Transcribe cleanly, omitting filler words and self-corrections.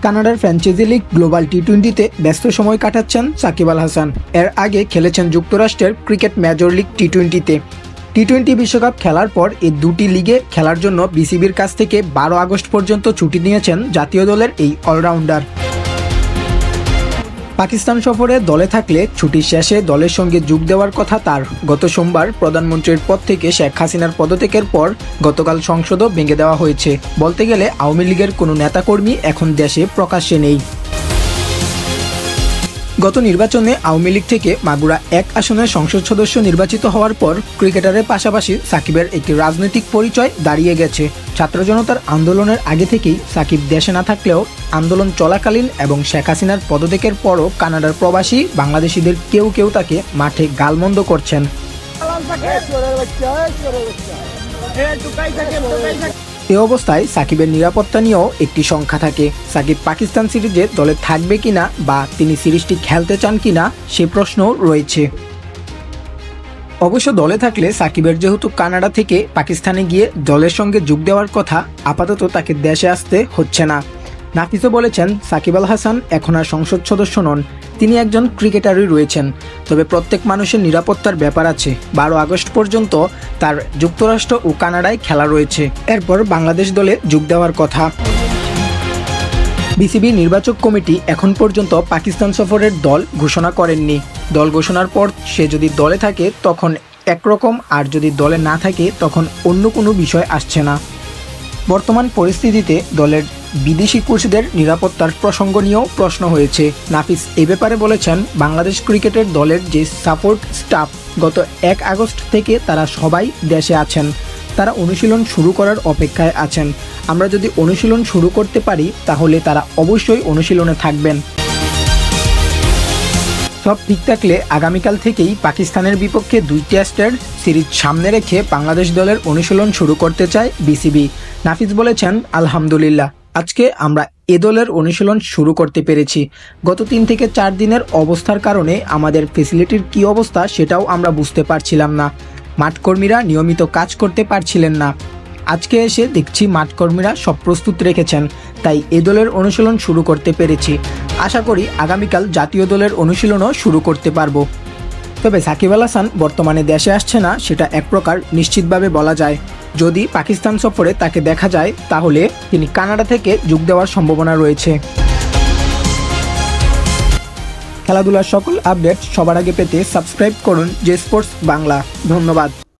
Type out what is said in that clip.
কানাডার franchise league global টি-20তে ব্যস্ত সময় কাটাচ্ছেন সাকিব আল হাসান। এর আগে খেলেছেন যুক্তরাষ্ট্রের ক্রিকেট মেজর লিগ টি-20তে। টি-20 বিশ্বকাপ খেলার পর এই দুটি লিগে খেলার জন্য বিসিবির কাছ থেকে 12 আগস্ট পর্যন্ত ছুটি নিয়েছেন জাতীয় দলের এই অলরাউন্ডার। পাকিস্তান সফরে দলে থাকলে ছুটির শেষে দলের সঙ্গে যোগ দেওয়ার কথা তার। গত সোমবার প্রধানমন্ত্রীর পদ থেকে শেখ হাসিনার পদত্যাগের পর গতকাল সংসদও ভেঙে দেওয়া হয়েছে। বলতে গেলে আওয়ামী লীগের কোনো নেতাকর্মী এখন দেশে প্রকাশ্যে নেই। গত নির্বাচনে আওয়ামী লীগ থেকে মাগুরা 1 আসনের সংসদ সদস্য নির্বাচিত হওয়ার পর ক্রিকেটারের পাশাপাশি সাকিবের একটি রাজনৈতিক পরিচয় দাঁড়িয়ে গেছে। ছাত্র জনতার আন্দোলনের আগে থেকেই সাকিব দেশে না থাকলেও আন্দোলন চলাকালীন এবং শেখ হাসিনার পদত্যাগের পরও কানাডার প্রবাসী বাংলাদেশিদের কেউ কেউ তাকে মাঠে গালমন্দ করছেন। এ অবস্থায় সাকিবের নিরাপত্তা নিয়েও একটি সংখ্যা থাকে। সাকিব পাকিস্তান সিরিজে দলে থাকবে কিনা বা তিনি সিরিজটি খেলতে চান কিনা সে প্রশ্নও রয়েছে। অবশ্য দলে থাকলে সাকিবের যেহেতু কানাডা থেকে পাকিস্তানে গিয়ে দলের সঙ্গে যোগ দেওয়ার কথা, আপাতত তাকে দেশে আসতে হচ্ছে না। নাফিসও বলেছেন সাকিব আল হাসান এখন আর সংসদ সদস্য নন, তিনি একজন ক্রিকেটারই রয়েছেন। তবে প্রত্যেক মানুষের নিরাপত্তার ব্যাপার আছে। 12 আগস্ট পর্যন্ত তার যুক্তরাষ্ট্র ও কানাডায় খেলা রয়েছে, এরপর বাংলাদেশ দলে যোগ দেওয়ার কথা। বিসিবি নির্বাচক কমিটি এখন পর্যন্ত পাকিস্তান সফরের দল ঘোষণা করেননি। দল ঘোষণার পর সে যদি দলে থাকে তখন একরকম, আর যদি দলে না থাকে তখন অন্য কোনো বিষয় আসছে না। বর্তমান পরিস্থিতিতে দলের বিদেশি কোচদের নিরাপত্তার প্রসঙ্গ নিয়েও প্রশ্ন হয়েছে। নাফিস এ ব্যাপারে বলেছেন, বাংলাদেশ ক্রিকেটের দলের যে সাপোর্ট স্টাফ গত 1 আগস্ট থেকে তারা সবাই দেশে আছেন। তারা অনুশীলন শুরু করার অপেক্ষায় আছেন। আমরা যদি অনুশীলন শুরু করতে পারি তাহলে তারা অবশ্যই অনুশীলনে থাকবেন। সব ঠিক থাকলে আগামীকাল থেকেই পাকিস্তানের বিপক্ষে 2 টেস্টের সিরিজ সামনে রেখে বাংলাদেশ দলের অনুশীলন শুরু করতে চায় বিসিবি। নাফিস বলেছেন, আলহামদুলিল্লাহ, আজকে আমরা এ দলের অনুশীলন শুরু করতে পেরেছি। গত 3 থেকে 4 দিনের অবস্থার কারণে আমাদের ফ্যাসিলিটির কী অবস্থা সেটাও আমরা বুঝতে পারছিলাম না। মাঠকর্মীরা নিয়মিত কাজ করতে পারছিলেন না। আজকে এসে দেখছি মাঠকর্মীরা সব প্রস্তুত রেখেছেন, তাই এ দলের অনুশীলন শুরু করতে পেরেছি। আশা করি আগামীকাল জাতীয় দলের অনুশীলনও শুরু করতে পারবো। তবে সাকিব আল হাসান বর্তমানে দেশে আসছে না সেটা এক প্রকার নিশ্চিতভাবে বলা যায়। যদি পাকিস্তান সফরে তাকে দেখা যায় তাহলে তিনি কানাডা থেকে যোগ দেওয়ার সম্ভাবনা রয়েছে। খেলাধুলার সকল আপডেট সবার আগে পেতে সাবস্ক্রাইব করুন জে স্পোর্টস বাংলা। ধন্যবাদ।